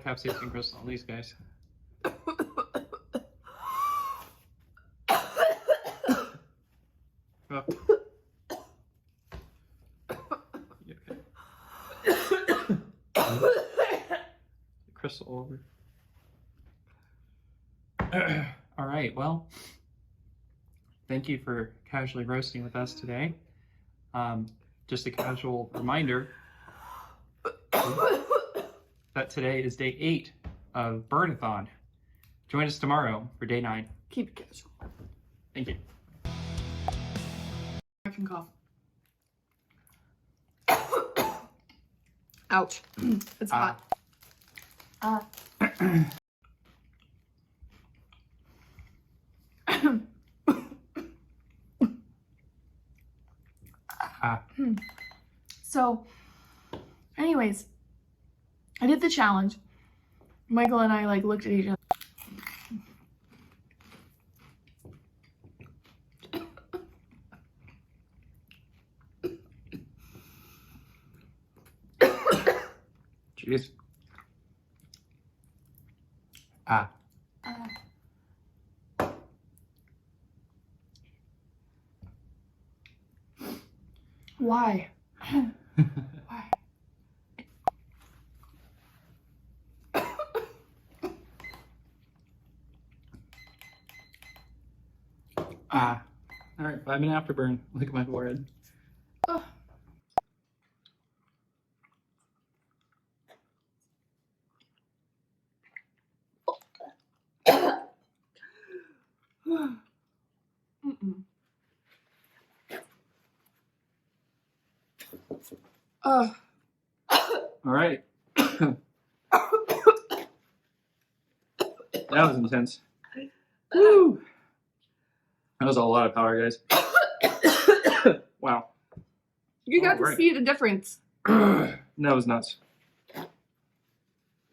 like capsaicin crystal, these guys. Oh. You okay? Crystal over. All right, well, thank you for casually roasting with us today. Just a casual reminder that today is day 8 of Burnathon. Join us tomorrow for day 9. Keep it casual. Thank you. I can cough. Ouch. It's hot. So, anyways, I did the challenge. Michael and I like looked at each other. Jeez. Why? Why? All right, 5 minute afterburn. Look at my forehead. Oh. Mm-mm. All right. That was intense. Woo! That was a lot of power, guys. Wow. You got to Alright. see the difference That was nuts.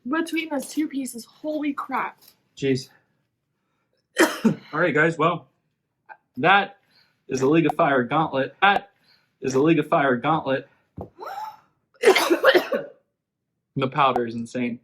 between those two pieces. Holy crap. Jeez. All right, guys. Well, that is the League of Fire Gauntlet. That is the League of Fire Gauntlet. The powder is insane.